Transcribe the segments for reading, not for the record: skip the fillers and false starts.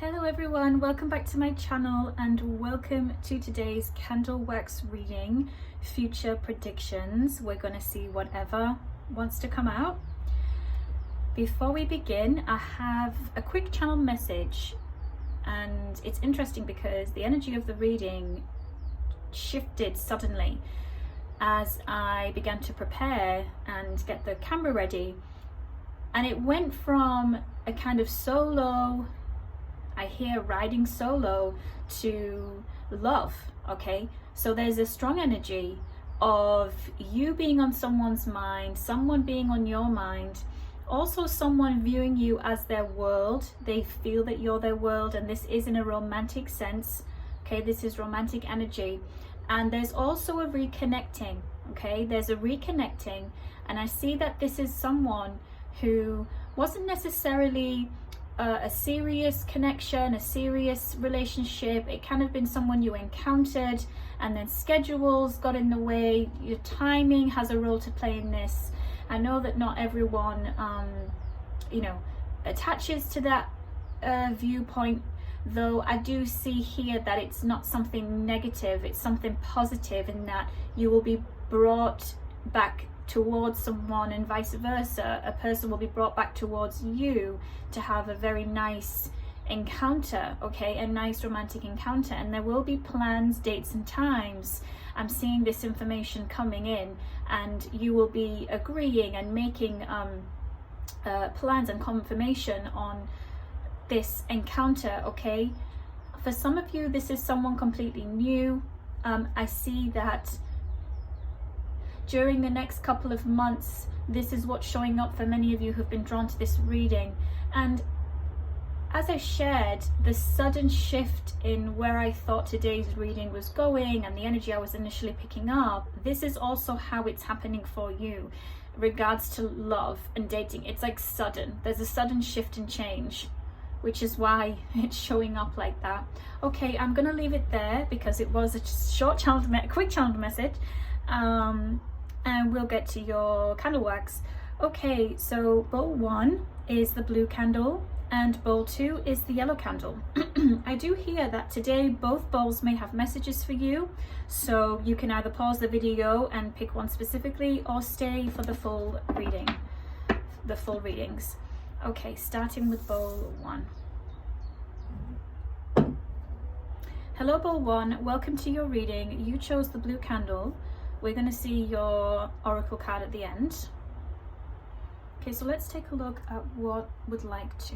Hello everyone, welcome back to my channel and welcome to today's candle wax reading, future predictions. We're going to see whatever wants to come out. Before we begin, I have a quick channel message, and it's interesting because the energy of the reading shifted suddenly as I began to prepare and get the camera ready, and it went from a kind of solo, I hear riding solo, to love. Okay, so there's a strong energy of you being on someone's mind, someone being on your mind, also someone viewing you as their world. They feel that you're their world, and this is in a romantic sense. Okay, this is romantic energy. And there's also a reconnecting. Okay, there's a reconnecting, and I see that this is someone who wasn't necessarily a serious connection, a serious relationship. It kind of been someone you encountered, and then schedules got in the way. Your timing has a role to play in this. I know that not everyone attaches to that viewpoint, though I do see here that it's not something negative, it's something positive, in that you will be brought back towards someone, and vice versa. A person will be brought back towards you to have a very nice encounter, okay, a nice romantic encounter, and there will be plans, dates and times. I'm seeing this information coming in, and you will be agreeing and making plans and confirmation on this encounter. Okay, for some of you this is someone completely new. I see that during the next couple of months, this is what's showing up for many of you who've been drawn to this reading. And as I shared, the sudden shift in where I thought today's reading was going and the energy I was initially picking up, this is also how it's happening for you in regards to love and dating. It's like sudden. There's a sudden shift and change, which is why it's showing up like that. Okay, I'm gonna leave it there because it was a short quick channel message. And we'll get to your candle wax. Okay, so bowl 1 is the blue candle and bowl 2 is the yellow candle. I do hear that today both bowls may have messages for you, so you can either pause the video and pick one specifically or stay for the full reading, the full readings. Okay, starting with bowl 1. Hello bowl 1, welcome to your reading. You chose the blue candle. We're going to see your oracle card at the end. Okay, so let's take a look at what would like to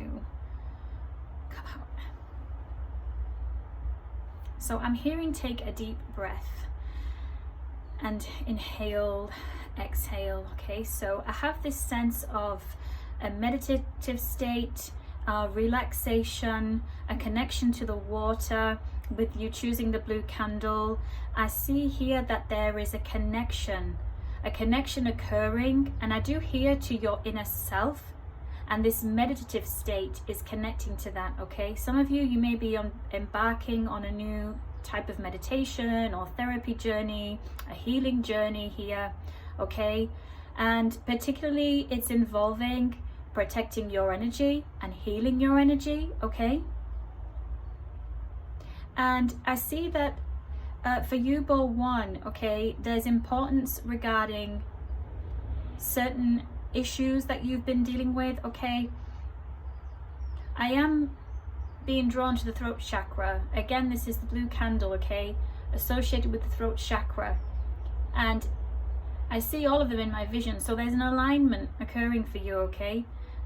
come out. So I'm hearing take a deep breath and inhale, exhale. Okay, so I have this sense of a meditative state, relaxation, a connection to the water. With you choosing the blue candle, I see here that there is a connection occurring, and I do hear to your inner self, and this meditative state is connecting to that. Okay, some of you may be embarking on a new type of meditation or therapy journey, a healing journey here. Okay, and particularly it's involving protecting your energy and healing your energy. Okay, and I see that for you bowl 1, okay, there's importance regarding certain issues that you've been dealing with. Okay, I am being drawn to the throat chakra. Again, this is the blue candle, okay, associated with the throat chakra, and I see all of them in my vision, so there's an alignment occurring for you. Okay,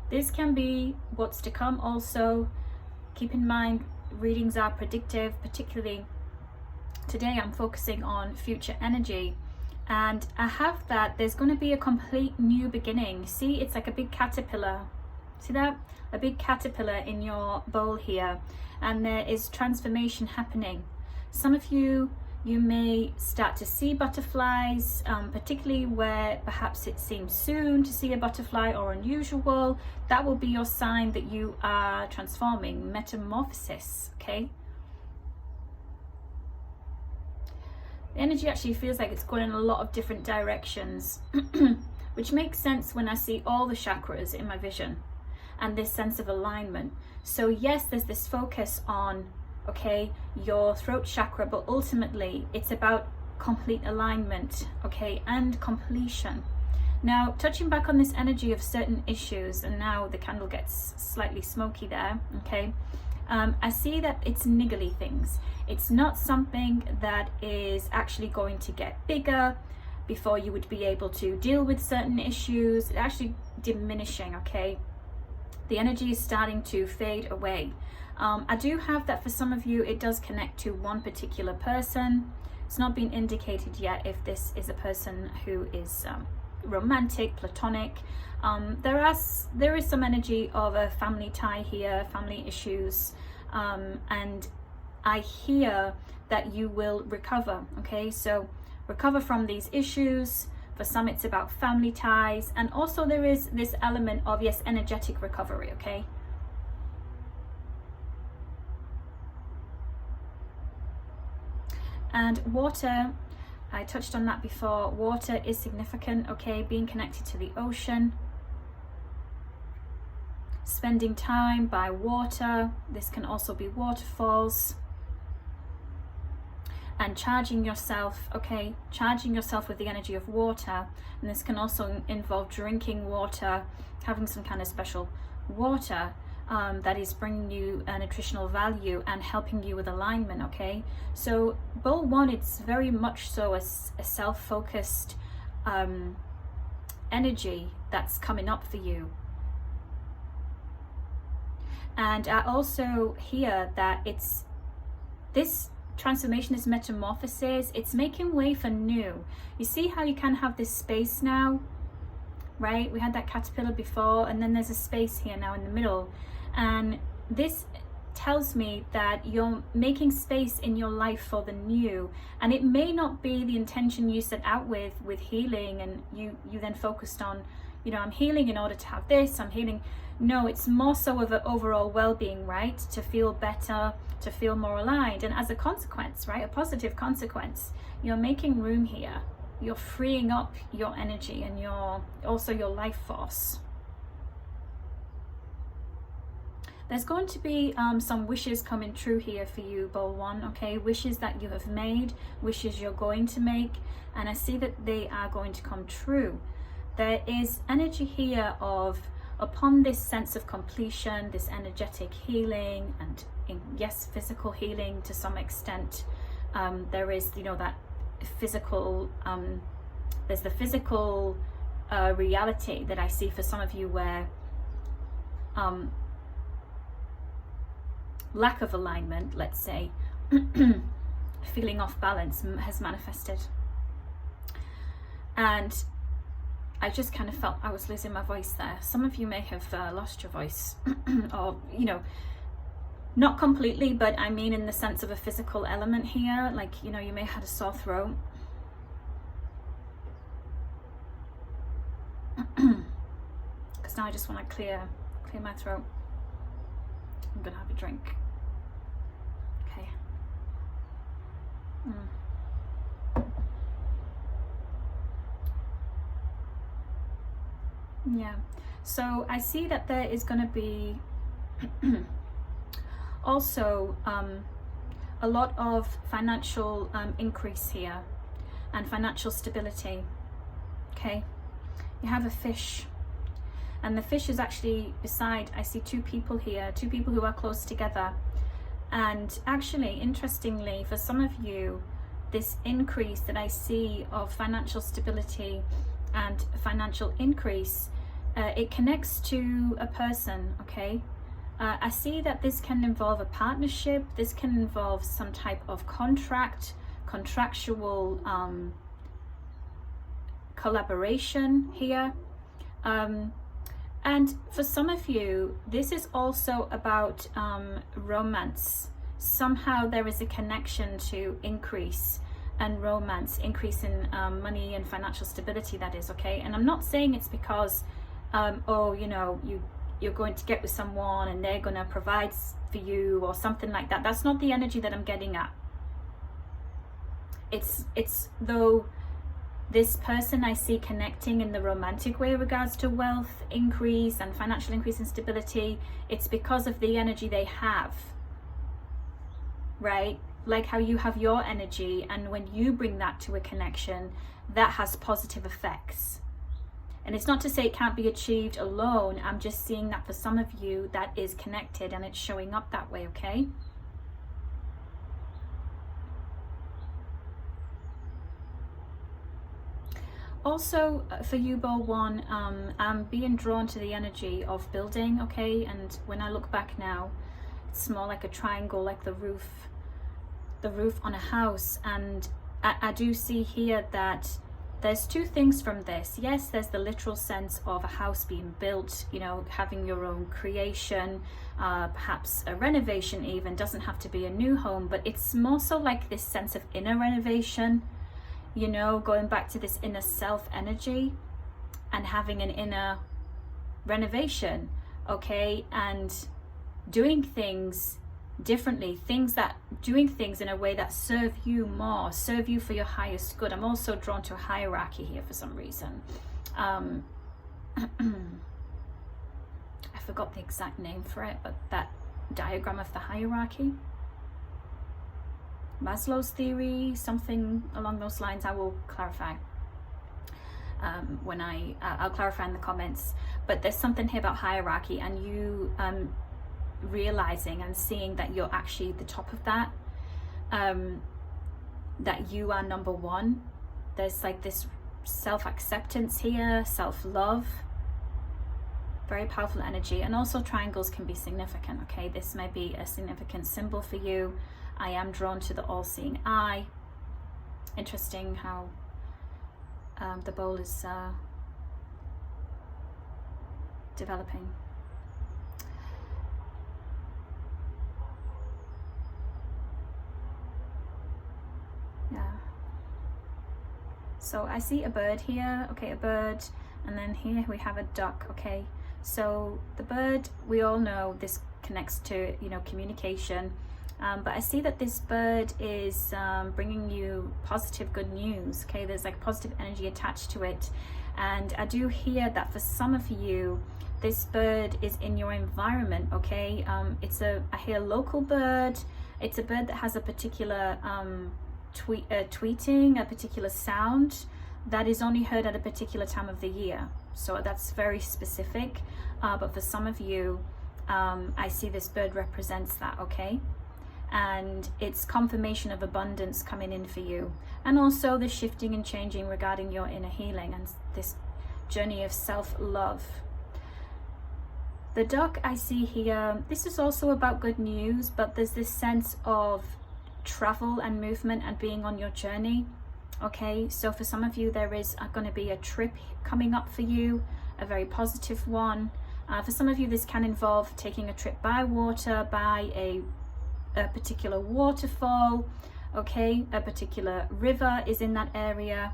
this can be what's to come. Also keep in mind, readings are predictive. Particularly today I'm focusing on future energy, and I have that there's going to be a complete new beginning. See, it's like a big caterpillar. See that? A big caterpillar in your bowl here, and there is transformation happening. Some of you may start to see butterflies, particularly where perhaps it seems soon to see a butterfly or unusual. That will be your sign that you are transforming, metamorphosis. Okay, the energy actually feels like it's going in a lot of different directions which makes sense when I see all the chakras in my vision. and this sense of alignment. So yes, there's this focus on, okay, your throat chakra, but ultimately it's about complete alignment, okay, and completion. Now, touching back on this energy of certain issues, and now the candle gets slightly smoky there, okay, I see that it's niggly things. It's not something that is actually going to get bigger before you would be able to deal with certain issues. It's actually diminishing, okay? The energy is starting to fade away. I do have that for some of you, it does connect to one particular person. It's not been indicated yet if this is a person who is romantic, platonic. There is some energy of a family tie here, family issues, and I hear that you will recover, okay? So recover from these issues. For some it's about family ties, and also there is this element of, yes, energetic recovery, okay? And water, I touched on that before. Water is significant, okay? Being connected to the ocean, spending time by water. This can also be waterfalls. And charging yourself, okay? Charging yourself with the energy of water. And this can also involve drinking water, having some kind of special water that is bringing you a nutritional value and helping you with alignment, okay? So bowl 1, it's very much so a self-focused energy that's coming up for you. And I also hear that it's this transformation, this metamorphosis, it's making way for new. You see how you can have this space now, right? We had that caterpillar before, and then there's a space here now in the middle. And this tells me that you're making space in your life for the new, and it may not be the intention you set out with healing, and you then focused on, you know, I'm healing in order to have this, I'm healing. No, it's more so of an overall well-being, right? To feel better, to feel more aligned, and as a consequence, right, a positive consequence, you're making room here. You're freeing up your energy and also your life force. There's going to be some wishes coming true here for you, bowl 1, okay? Wishes that you have made, wishes you're going to make, and I see that they are going to come true. There is energy here of, upon this sense of completion, this energetic healing, and yes, physical healing to some extent. There is, you know, that physical, there's the physical reality that I see for some of you where lack of alignment, let's say, feeling off balance has manifested. And I just kind of felt I was losing my voice there. Some of you may have lost your voice, or, you know, not completely, but I mean in the sense of a physical element here, like, you know, you may have had a sore throat. Because now I just want to clear my throat. I'm gonna have a drink. Okay. Yeah, so I see that there is going to be also a lot of financial increase here and financial stability, okay? You have a fish, and the fish is actually beside, I see two people here, two people who are close together. And actually, interestingly, for some of you, this increase that I see of financial stability and financial increase, it connects to a person, okay? I see that this can involve a partnership, this can involve some type of contractual collaboration here. And for some of you, this is also about romance. Somehow there is a connection to increase and romance, increase in money and financial stability, that is, okay? And I'm not saying it's because, oh, you know, you're going to get with someone and they're going to provide for you or something like that. That's not the energy that I'm getting at. It's though This person I see connecting in the romantic way in regards to wealth increase and financial increase and stability. It's because of the energy they have, right? Like how you have your energy, and when you bring that to a connection, that has positive effects. And it's not to say it can't be achieved alone. I'm just seeing that for some of you that is connected and it's showing up that way, okay? Also, for you, Ball 1, I'm being drawn to the energy of building, okay? And when I look back now, it's more like a triangle, like the roof on a house. And I do see here that there's two things from this. Yes, there's the literal sense of a house being built, you know, having your own creation, perhaps a renovation even, doesn't have to be a new home, but it's more so like this sense of inner renovation, you know, going back to this inner self energy and having an inner renovation, okay, and doing things differently, doing things in a way that serve you more, serve you for your highest good. I'm also drawn to a hierarchy here for some reason. I forgot the exact name for it, but that diagram of the hierarchy, Maslow's theory, something along those lines. I will clarify when I'll clarify in the comments. But there's something here about hierarchy, and you realizing and seeing that you're actually the top of that, that you are number one. There's like this self-acceptance here, self-love, very powerful energy. And also triangles can be significant, okay? This may be a significant symbol for you. I am drawn to the all-seeing eye. Interesting how the bowl is developing. Yeah. So I see a bird here, okay, a bird, and then here we have a duck, okay? So the bird, we all know this connects to, you know, communication. But I see that this bird is bringing you positive, good news, okay? There's like positive energy attached to it. And I do hear that for some of you, this bird is in your environment, okay? I hear local bird. It's a bird that has a particular tweeting, a particular sound that is only heard at a particular time of the year. So that's very specific. But for some of you, I see this bird represents that, okay? And it's confirmation of abundance coming in for you, and also the shifting and changing regarding your inner healing and this journey of self-love. The duck I see here, this is also about good news, but there's this sense of travel and movement and being on your journey, okay? So for some of you, there is going to be a trip coming up for you, a very positive one. For some of you, this can involve taking a trip by water, by a particular waterfall, okay? A particular river is in that area.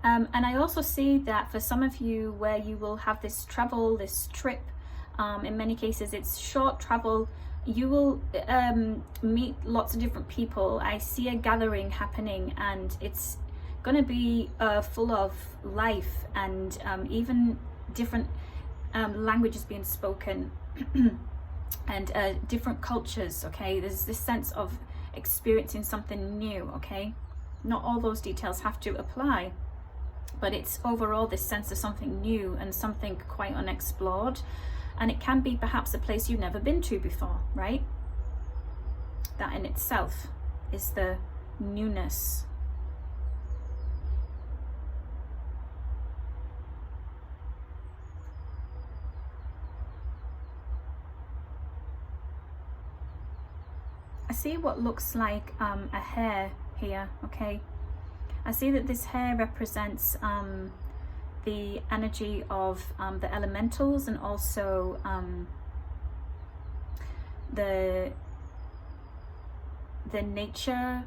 And I also see that for some of you, where you will have this travel, this trip, in many cases it's short travel, you will meet lots of different people. I see a gathering happening, and it's going to be full of life and even different languages being spoken and different cultures, okay? There's this sense of experiencing something new, okay? Not all those details have to apply, but it's overall this sense of something new and something quite unexplored. And it can be perhaps a place you've never been to before, right? That in itself is the newness. I see what looks like a hair here, okay? I see that this hair represents the energy of the elementals, and also the nature.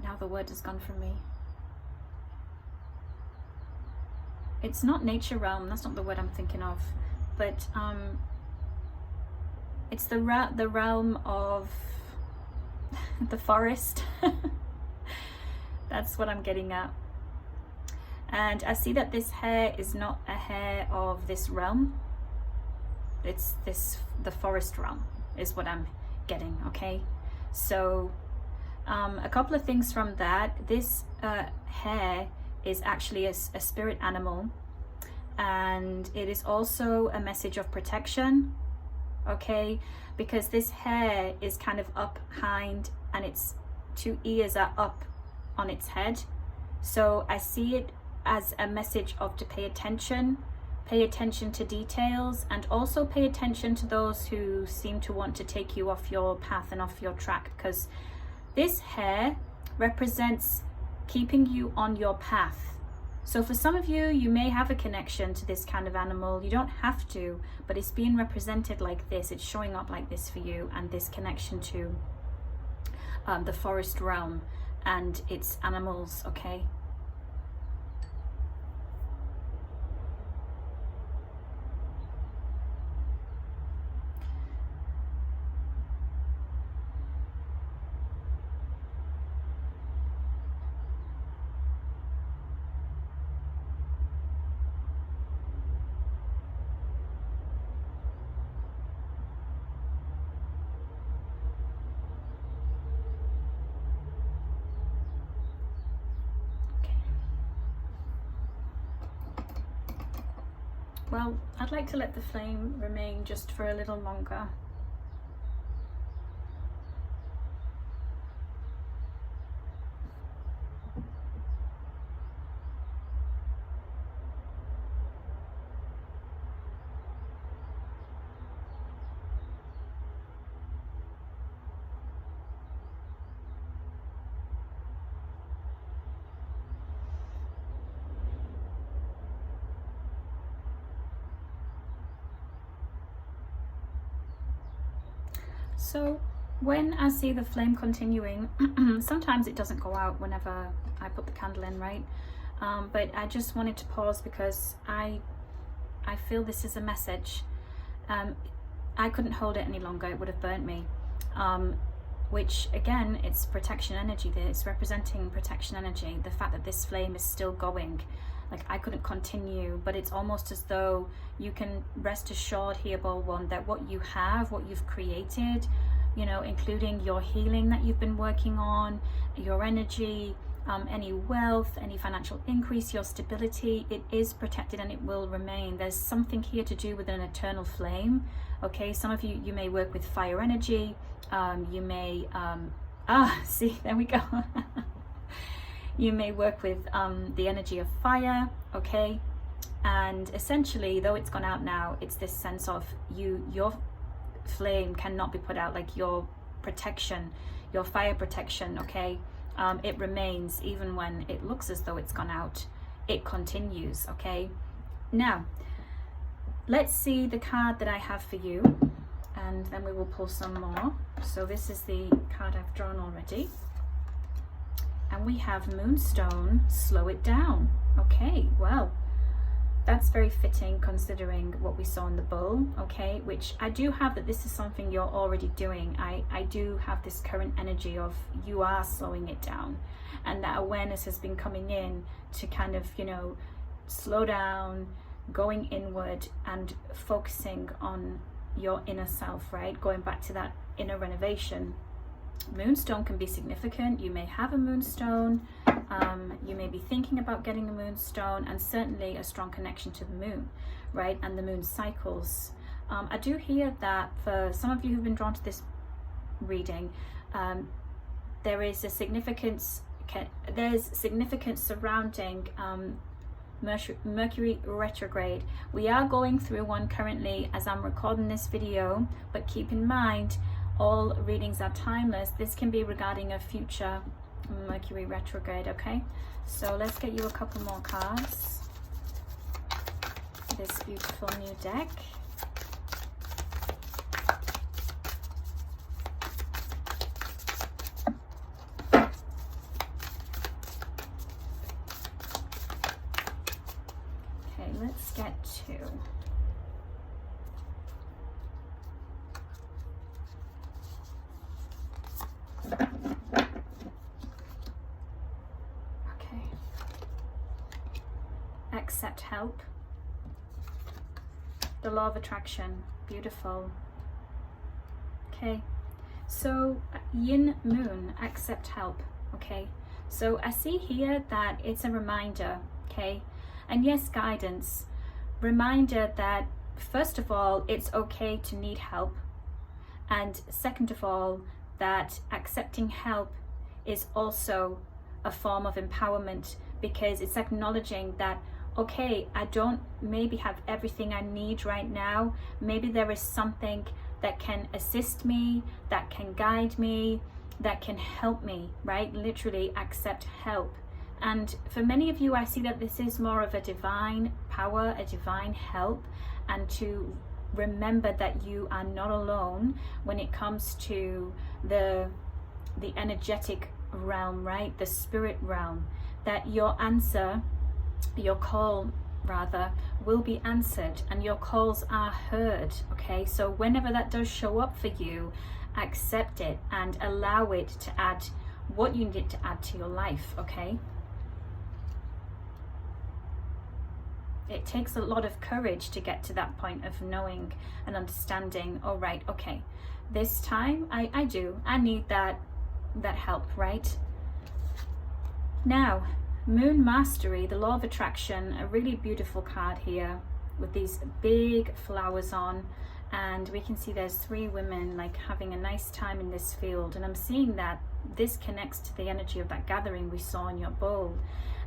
Now the word has gone from me. It's not nature realm, that's not the word I'm thinking of, but it's the realm of the forest. That's what I'm getting at. And I see that this hair is not a hair of this realm. It's the forest realm is what I'm getting, okay? So a couple of things from that. This hair is actually a spirit animal, and it is also a message of protection, okay? Because this hair is kind of up behind, and its two ears are up on its head. So I see it as a message of to pay attention to details, and also pay attention to those who seem to want to take you off your path and off your track, because this hair represents keeping you on your path. So for some of you, you may have a connection to this kind of animal. You don't have to, but it's being represented like this. It's showing up like this for you, and this connection to the forest realm and its animals, okay? Well, I'd like to let the flame remain just for a little longer. So when I see the flame continuing, sometimes it doesn't go out whenever I put the candle in, right? But I just wanted to pause because I feel this is a message. I couldn't hold it any longer, it would have burnt me. Which again, it's protection energy there. It's representing protection energy. The fact that this flame is still going. Like, I couldn't continue, but it's almost as though you can rest assured here, Bold One, that what you have, what you've created, you know, including your healing that you've been working on, your energy, any wealth, any financial increase, your stability, it is protected and it will remain. There's something here to do with an eternal flame, okay? Some of you may work with fire energy, you may, see, there we go. You may work with the energy of fire, okay? And essentially, though it's gone out now, it's this sense of your flame cannot be put out, like your protection, your fire protection, okay? It remains even when it looks as though it's gone out. It continues, okay? Now, let's see the card that I have for you, and then we will pull some more. So this is the card I've drawn already. And we have Moonstone, Slow It Down. Okay, well, that's very fitting considering what we saw in the Bull, okay? Which I do have that this is something you're already doing. I do have this current energy of you are slowing it down. And that awareness has been coming in to kind of, you know, slow down, going inward and focusing on your inner self, right? Going back to that inner renovation. Moonstone can be significant. You may have a moonstone, you may be thinking about getting a moonstone, and certainly a strong connection to the moon, right? And the moon cycles. I do hear that for some of you who've been drawn to this reading, there is a significance, there's significance surrounding Mercury retrograde. We are going through one currently as I'm recording this video, but keep in mind, all readings are timeless. This can be regarding a future Mercury retrograde, okay? So let's get you a couple more cards. This beautiful new deck. Okay, let's get to accept help. The law of attraction, beautiful. Okay, so yin moon, accept help. Okay, so I see here that it's a reminder, okay, and yes, guidance, reminder that first of all, it's okay to need help, and second of all, that accepting help is also a form of empowerment, because it's acknowledging that, okay, I don't maybe have everything I need right now. Maybe there is something that can assist me, that can guide me, that can help me, right? Literally accept help. And for many of you, I see that this is more of a divine power, a divine help, and to remember that you are not alone when it comes to the energetic realm, right? The spirit realm, that your answer, your call rather, will be answered and your calls are heard. Okay, so whenever that does show up for you, accept it and allow it to add what you need to add to your life. Okay, it takes a lot of courage to get to that point of knowing and understanding, all right, okay, this time I need that help, right? Now, Moon Mastery, the law of attraction, a really beautiful card here with these big flowers on, and we can see there's 3 women like having a nice time in this field, and I'm seeing that this connects to the energy of that gathering we saw in your bowl.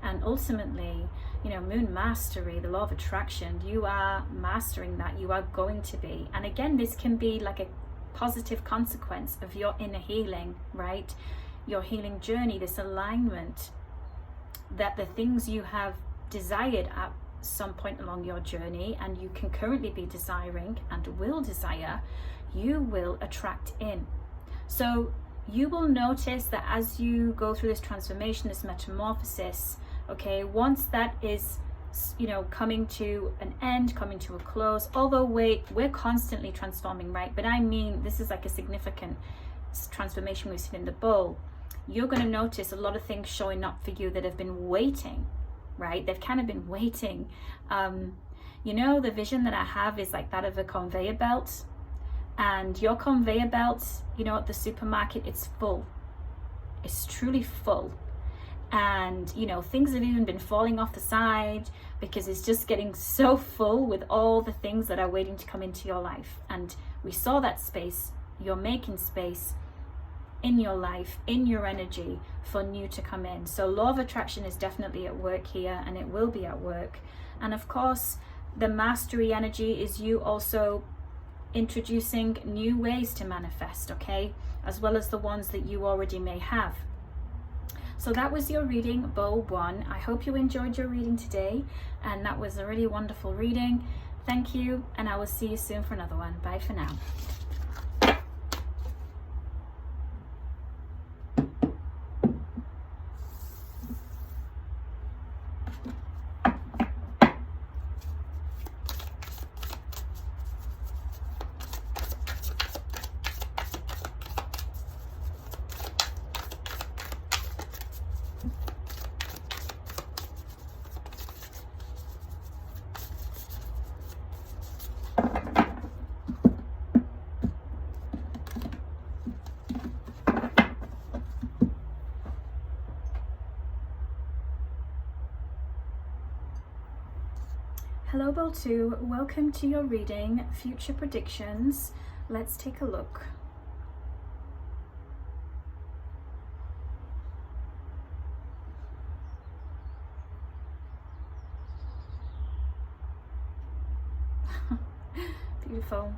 And ultimately, you know, Moon Mastery, the law of attraction, you are mastering that, you are going to be. And again, this can be like a positive consequence of your inner healing, right? Your healing journey, this alignment, that the things you have desired at some point along your journey, and you can currently be desiring and will desire, you will attract in. So you will notice that as you go through this transformation, this metamorphosis, okay, once that is, you know, coming to an end, coming to a close, although we're constantly transforming, right? But I mean, this is like a significant transformation we've seen in the bowl. You're going to notice a lot of things showing up for you that have been waiting, right? They've kind of been waiting. You know, the vision that I have is like that of a conveyor belt, and your conveyor belt, you know, at the supermarket, it's full. It's truly full. And, you know, things have even been falling off the side because it's just getting so full with all the things that are waiting to come into your life. And we saw that space. You're making space in your life, in your energy, for new to come in. So law of attraction is definitely at work here, and it will be at work. And of course, the mastery energy is you also introducing new ways to manifest, okay, as well as the ones that you already may have. So that was your reading, bowl 1. I hope you enjoyed your reading today, and that was a really wonderful reading. Thank you, and I will see you soon for another one. Bye for now. Hello bowl 2, welcome to your reading, future predictions. Let's take a look. Beautiful.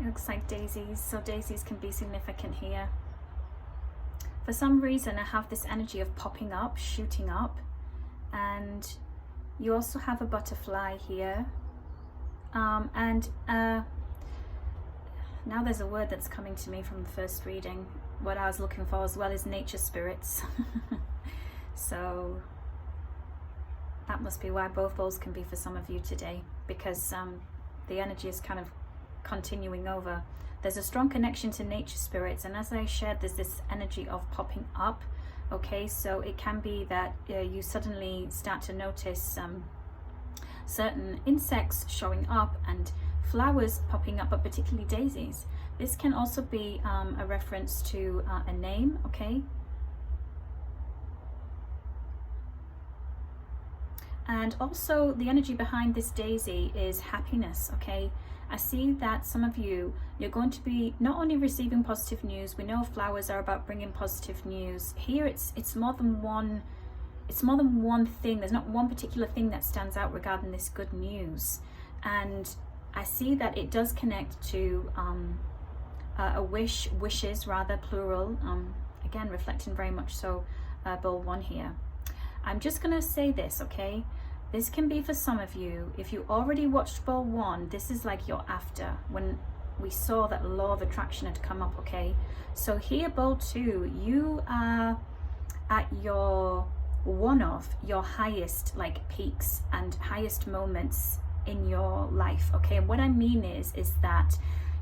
It looks like daisies, so daisies can be significant here. For some reason I have this energy of popping up, shooting up, and you also have a butterfly here, and now there's a word that's coming to me from the first reading. What I was looking for as well is nature spirits. So that must be why both bowls can be for some of you today, because the energy is kind of continuing over. There's a strong connection to nature spirits, and as I shared, there's this energy of popping up, Okay, so it can be that you suddenly start to notice certain insects showing up and flowers popping up, but particularly daisies. This can also be a reference to a name, okay? And also the energy behind this daisy is happiness, okay? I see that some of you, you're going to be not only receiving positive news. We know flowers are about bringing positive news. Here it's more than one. It's more than one thing. There's not one particular thing that stands out regarding this good news. And I see that it does connect to wishes rather, plural. Again, reflecting very much so bowl 1 here. I'm just going to say this, okay? This can be for some of you. If you already watched bowl 1, this is like your after, when we saw that law of attraction had come up, okay? So here, bowl 2, you are at your one of your highest like peaks and highest moments in your life, okay? And what I mean is that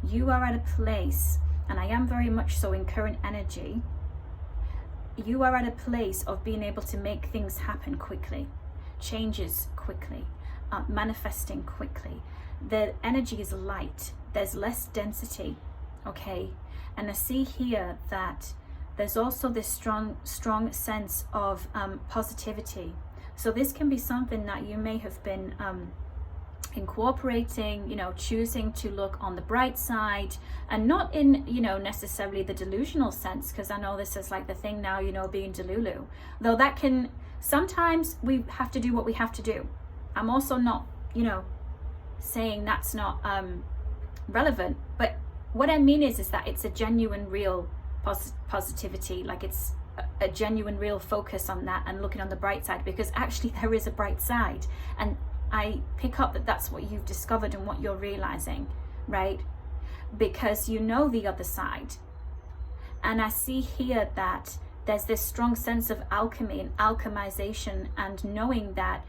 you are at a place, and I am very much so in current energy, you are at a place of being able to make things happen quickly, changes quickly, manifesting quickly. The energy is light, there's less density, okay? And I see here that there's also this strong sense of positivity. So this can be something that you may have been incorporating, you know, choosing to look on the bright side, and not in, you know, necessarily the delusional sense, because I know this is like the thing now, you know, being delulu, though that can, sometimes we have to do what we have to do. I'm also not, you know, saying that's not relevant, but what I mean is that it's a genuine, real positivity, like it's a genuine, real focus on that and looking on the bright side, because actually there is a bright side, and I pick up that that's what you've discovered and what you're realizing, right? Because you know the other side. And I see here that there's this strong sense of alchemy and alchemization, and knowing that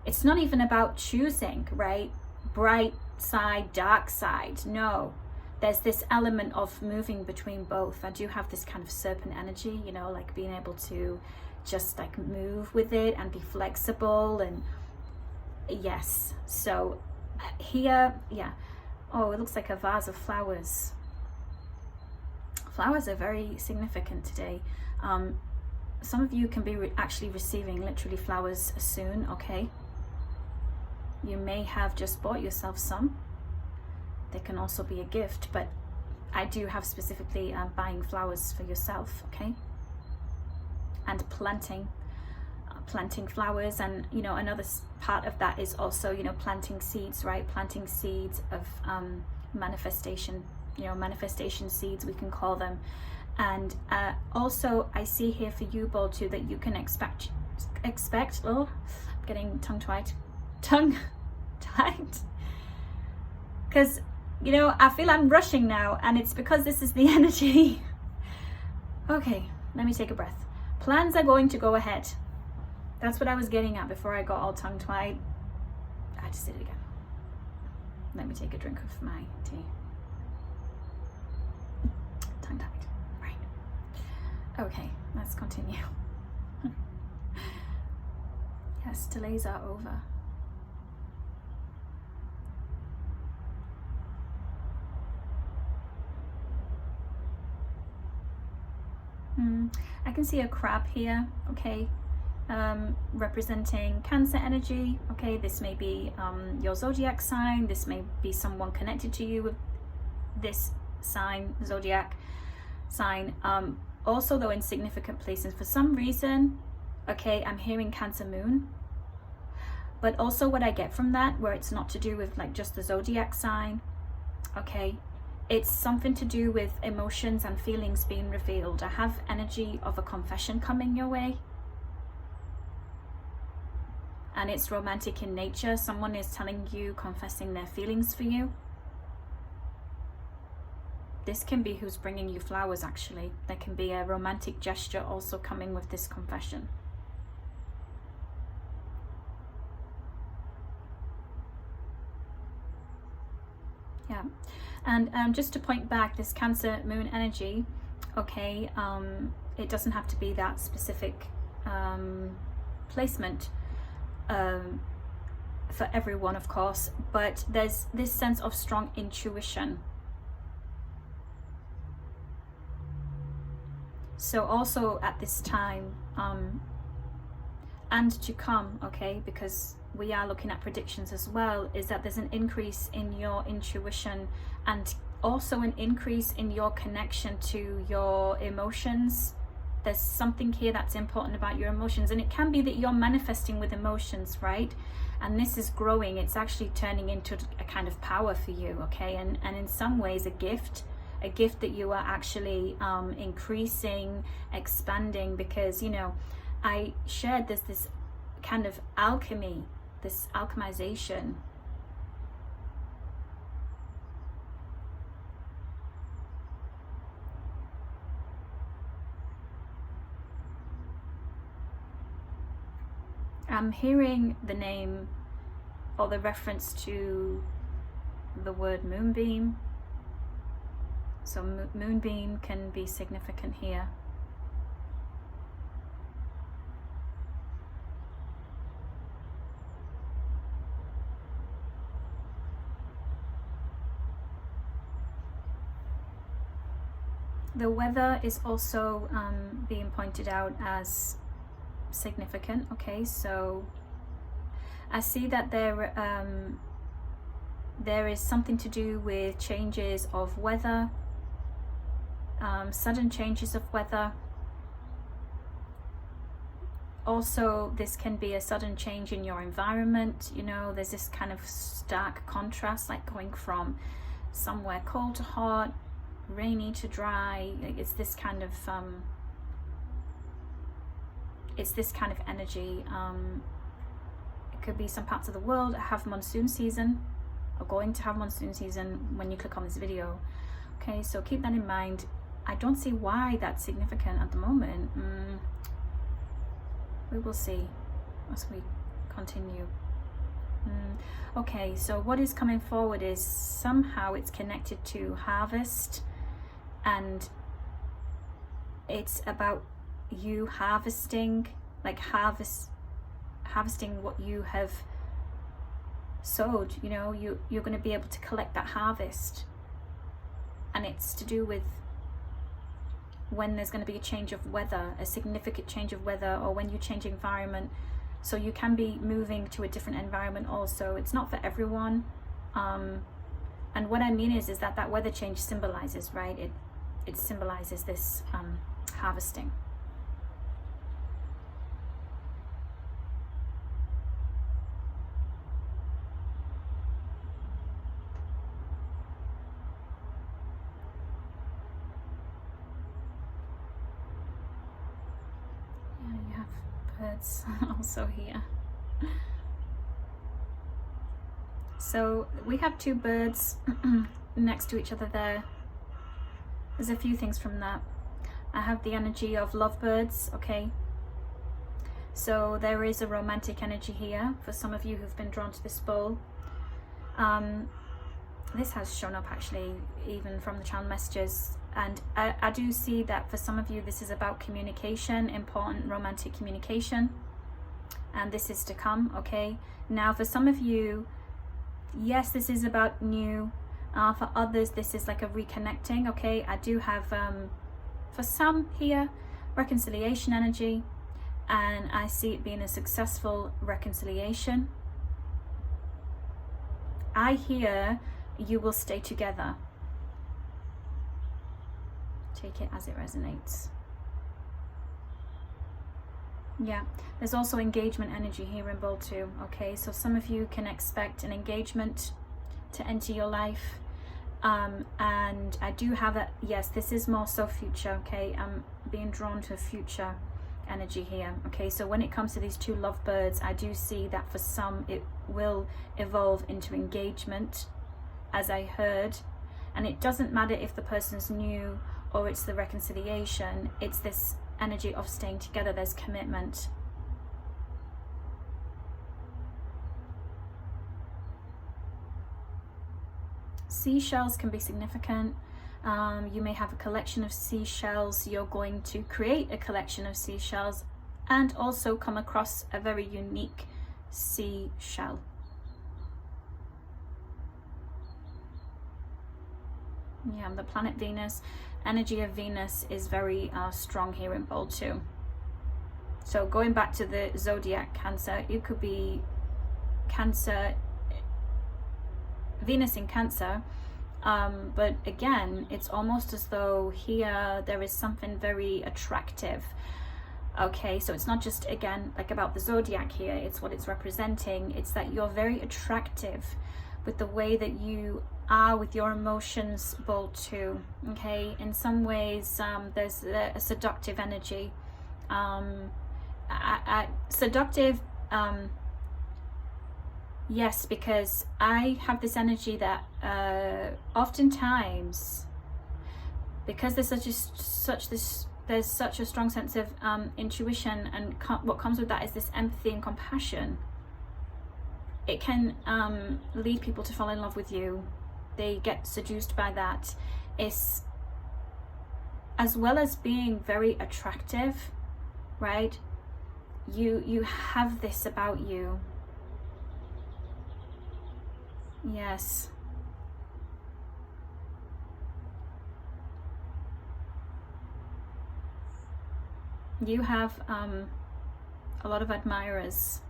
it's not even about choosing, right? Bright side, dark side. No, there's this element of moving between both. I do have this kind of serpent energy, you know, like being able to just like move with it and be flexible. And yes, so here, yeah. Oh, it looks like a vase of flowers. Flowers are very significant today. Some of you can be actually receiving literally flowers soon, okay? You may have just bought yourself some. They can also be a gift, but I do have specifically buying flowers for yourself, okay? And planting flowers, and you know, another part of that is also, you know, planting seeds, right? Planting seeds of manifestation, you know, manifestation seeds, we can call them. And also I see here for you, Bold, too, that you can expect, oh, I'm getting tongue-tied, because, you know, I feel I'm rushing now, and it's because this is the energy. Okay, let me take a breath. Plans are going to go ahead. That's what I was getting at before I got all tongue-tied. I just did it again. Let me take a drink of my tea. Tongue-tied, right. Okay, let's continue. Yes, delays are over. I can see a crab here, okay, representing Cancer energy, okay. This may be your zodiac sign. This may be someone connected to you with this sign, zodiac sign. Also, though, in significant places, for some reason, okay, I'm hearing Cancer moon. But also what I get from that, where it's not to do with like just the zodiac sign, okay, it's something to do with emotions and feelings being revealed. I have energy of a confession coming your way, and it's romantic in nature. Someone is telling you, confessing their feelings for you. This can be who's bringing you flowers, actually. There can be a romantic gesture also coming with this confession. Yeah, and just to point back, this Cancer moon energy, okay, it doesn't have to be that specific placement for everyone, of course, but there's this sense of strong intuition. So also at this time and to come, okay, because we are looking at predictions as well, is that there's an increase in your intuition and also an increase in your connection to your emotions. There's something here that's important about your emotions, and it can be that you're manifesting with emotions, right? And this is growing. It's actually turning into a kind of power for you, okay? And in some ways a gift that you are actually increasing, expanding, because, you know, I shared this kind of alchemy, this alchemization. I'm hearing the name or the reference to the word moonbeam. So moonbeam can be significant here. The weather is also being pointed out as significant, okay? So I see that there is something to do with changes of weather, sudden changes of weather. Also, this can be a sudden change in your environment. You know, there's this kind of stark contrast, like going from somewhere cold to hot, rainy to dry. It's this kind of energy. It could be some parts of the world that have monsoon season, or going to have monsoon season when you click on this video. Okay, so keep that in mind. I don't see why that's significant at the moment. We will see as we continue. Okay, so what is coming forward is somehow it's connected to harvest, and it's about you harvesting, like harvesting what you have sowed. You know, you're going to be able to collect that harvest, and it's to do with when there's going to be a change of weather, a significant change of weather, or when you change environment. So you can be moving to a different environment also. It's not for everyone, and what I mean is that weather change symbolizes, right, it symbolizes this harvesting. Birds also here. So we have two birds next to each other there. There's a few things from that. I have the energy of lovebirds, okay? So there is a romantic energy here for some of you who've been drawn to this bowl. This has shown up actually even from the channel messages, and I do see that for some of you this is about communication, important romantic communication, and this is to come, okay? Now for some of you, yes, this is about new. For others this is like a reconnecting, okay? I do have for some here reconciliation energy, and I see it being a successful reconciliation. I hear you will stay together. Take it as it resonates. Yeah, there's also engagement energy here in bowl 2, okay? So some of you can expect an engagement to enter your life, and I do have a, yes, this is more so future, okay? I'm being drawn to future energy here, okay? So when it comes to these two lovebirds, I do see that for some it will evolve into engagement, as I heard, and it doesn't matter if the person's new or it's the reconciliation, it's this energy of staying together. There's commitment. Seashells can be significant. You may have a collection of seashells. You're going to create a collection of seashells and also come across a very unique seashell. Yeah, the planet Venus, energy of Venus is very strong here in bold too. So going back to the zodiac Cancer, it could be Cancer, Venus in Cancer, but again, it's almost as though here there is something very attractive. Okay, so it's not just, again, like about the zodiac here, it's what it's representing. It's that you're very attractive with the way that you are with your emotions, bold too. Okay, in some ways there's a seductive energy, seductive, yes, because I have this energy that oftentimes, because there's there's such a strong sense of intuition, and what comes with that is this empathy and compassion. It can lead people to fall in love with you. They get seduced by that. It's, as well as being very attractive, right? You have this about you. Yes. You have a lot of admirers.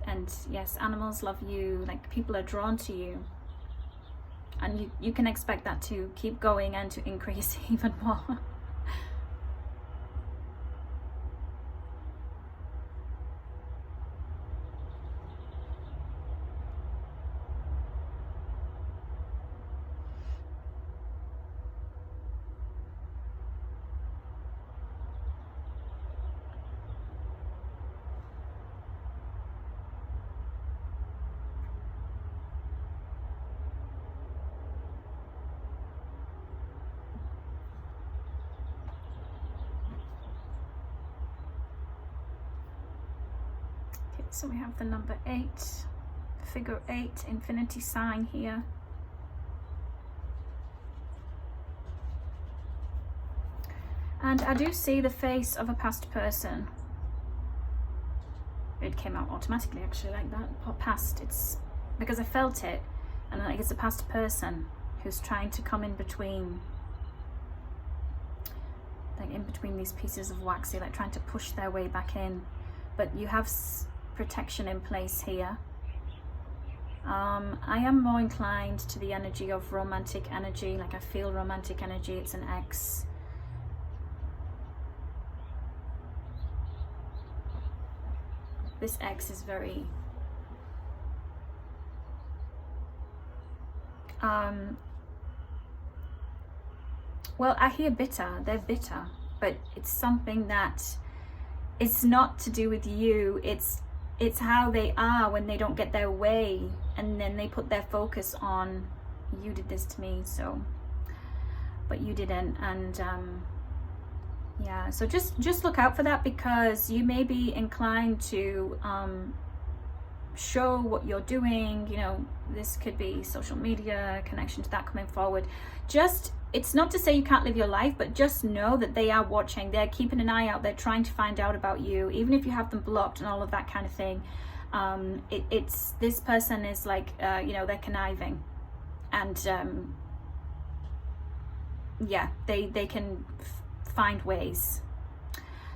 And yes, animals love you, like people are drawn to you. And you can expect that to keep going and to increase even more. So we have the number 8, figure 8, infinity sign here. And I do see the face of a past person. It came out automatically actually like that, past. It's because I felt it, and like it's a past person who's trying to come in between, like in between these pieces of waxy, like trying to push their way back in. But you have protection in place here. I am more inclined to the energy of romantic energy, like I feel romantic energy. It's an X. This X is very well, I hear bitter. They're bitter, but it's something that it's not to do with you. It's how they are when they don't get their way, and then they put their focus on, you did this to me, so, but you didn't. And yeah, so just look out for that, because you may be inclined to show what you're doing. You know, this could be social media, connection to that coming forward. Just, it's not to say you can't live your life, but just know that they are watching, they're keeping an eye out, they're trying to find out about you, even if you have them blocked and all of that kind of thing. It's this person is like, you know, they're conniving, and yeah, they can find ways.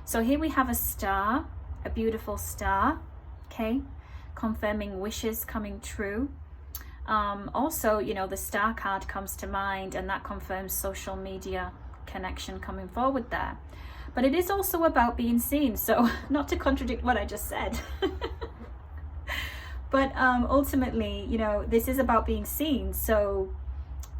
So here we have a star, a beautiful star, okay, confirming wishes coming true. Also, you know, the star card comes to mind, and that confirms social media connection coming forward there. But it is also about being seen, so not to contradict what I just said. But ultimately, you know, this is about being seen. So,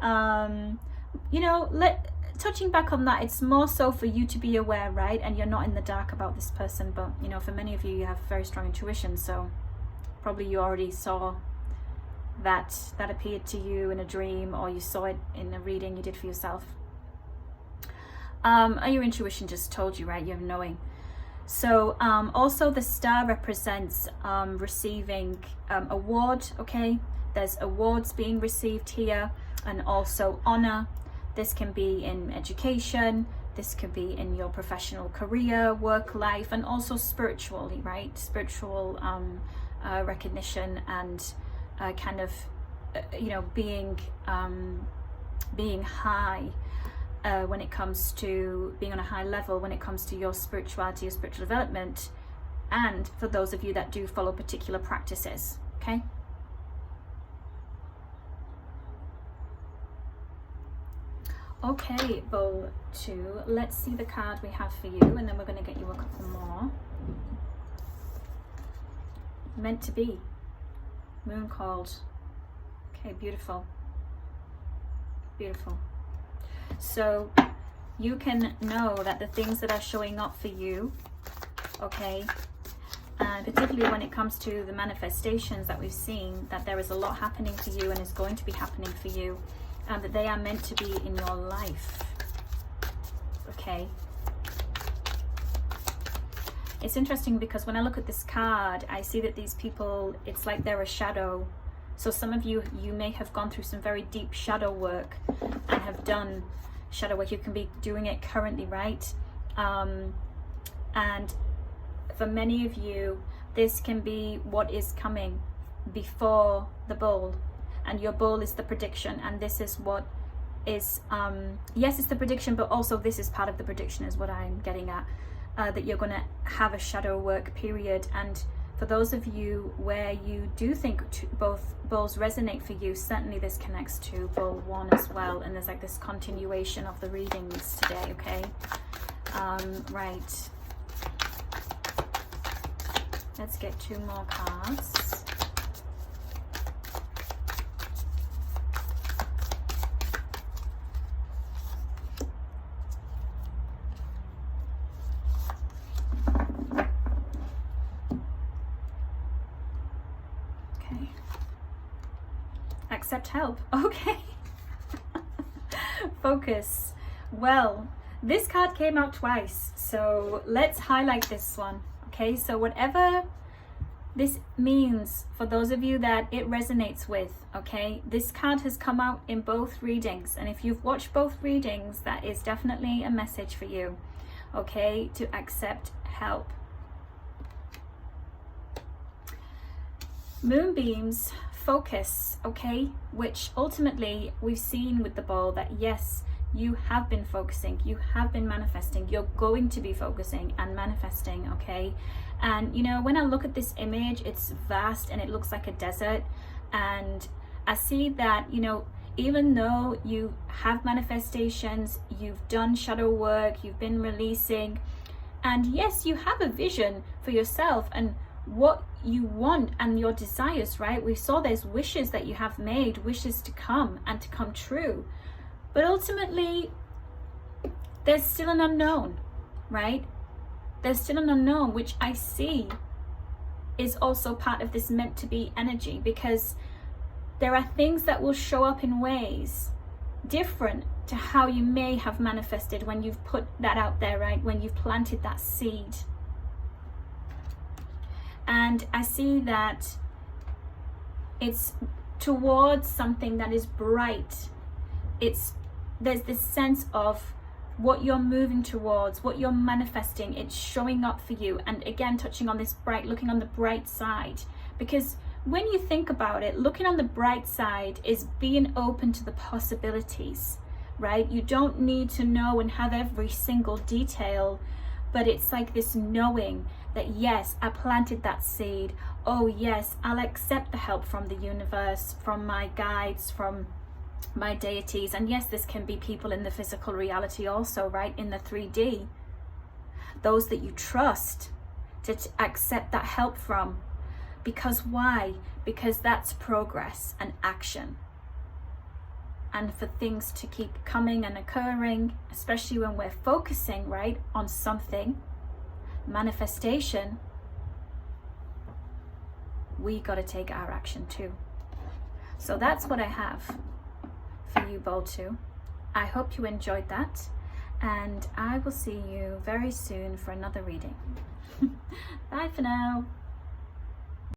you know, touching back on that, it's more so for you to be aware, right? And you're not in the dark about this person, but, you know, for many of you, you have very strong intuition, so probably you already saw that appeared to you in a dream, or you saw it in a reading you did for yourself. Your intuition just told you, right? You have knowing. So also the star represents receiving award, okay? There's awards being received here. and also honor. This can be in education, this could be in your professional career, work life, and also spiritually, right? Spiritual recognition and kind of being high when it comes to being on a high level when it comes to your spirituality, your spiritual development, and for those of you that do follow particular practices. Okay. Okay, bowl 2, let's see the card we have for you, and then we're going to get you a couple more. Meant to be. Moon called. Okay, beautiful. Beautiful. So you can know that the things that are showing up for you, okay, and particularly when it comes to the manifestations that we've seen, that there is a lot happening for you and is going to be happening for you, and that they are meant to be in your life. Okay. It's interesting because when I look at this card, I see that these people, it's like they're a shadow. So some of you, you may have gone through some very deep shadow work and have done shadow work. You can be doing it currently, right? And for many of you, this can be what is coming before the bowl. And your bowl is the prediction, and this is what is, yes, it's the prediction, but also this is part of the prediction is what I'm getting at, that you're going to have a shadow work period. And for those of you where you do think both bowls resonate for you, certainly this connects to bowl 1 as well, and there's like this continuation of the readings today. Okay, right, let's get 2 more cards. Accept help. Okay. Focus. Well, this card came out twice, so let's highlight this one. Okay, so whatever this means for those of you that it resonates with, okay, this card has come out in both readings, and if you've watched both readings, that is definitely a message for you, okay, to accept help. Moonbeams, focus, okay, which ultimately we've seen with the bowl that yes, you have been focusing, you have been manifesting, you're going to be focusing and manifesting, okay. And you know, when I look at this image, it's vast and it looks like a desert, and I see that, you know, even though you have manifestations, you've done shadow work, you've been releasing, and yes, you have a vision for yourself and what you want and your desires, right? We saw there's wishes that you have made, wishes to come and to come true, but ultimately there's still an unknown, right? There's still an unknown, which I see is also part of this meant to be energy, because there are things that will show up in ways different to how you may have manifested when you've put that out there, right? When you've planted that seed. And I see that it's towards something that is bright. There's this sense of what you're moving towards, what you're manifesting, it's showing up for you. And again, touching on this bright, looking on the bright side, because when you think about it, looking on the bright side is being open to the possibilities, right? You don't need to know and have every single detail, but it's like this knowing that yes, I planted that seed. Oh yes, I'll accept the help from the universe, from my guides, from my deities. And yes, this can be people in the physical reality also, right? In the 3D. Those that you trust to accept that help from. Because why? Because that's progress and action. And for things to keep coming and occurring, especially when we're focusing, right, on something, manifestation, we got to take our action too. So that's what I have for you, bowl 2. I hope you enjoyed that, and I will see you very soon for another reading. Bye for now.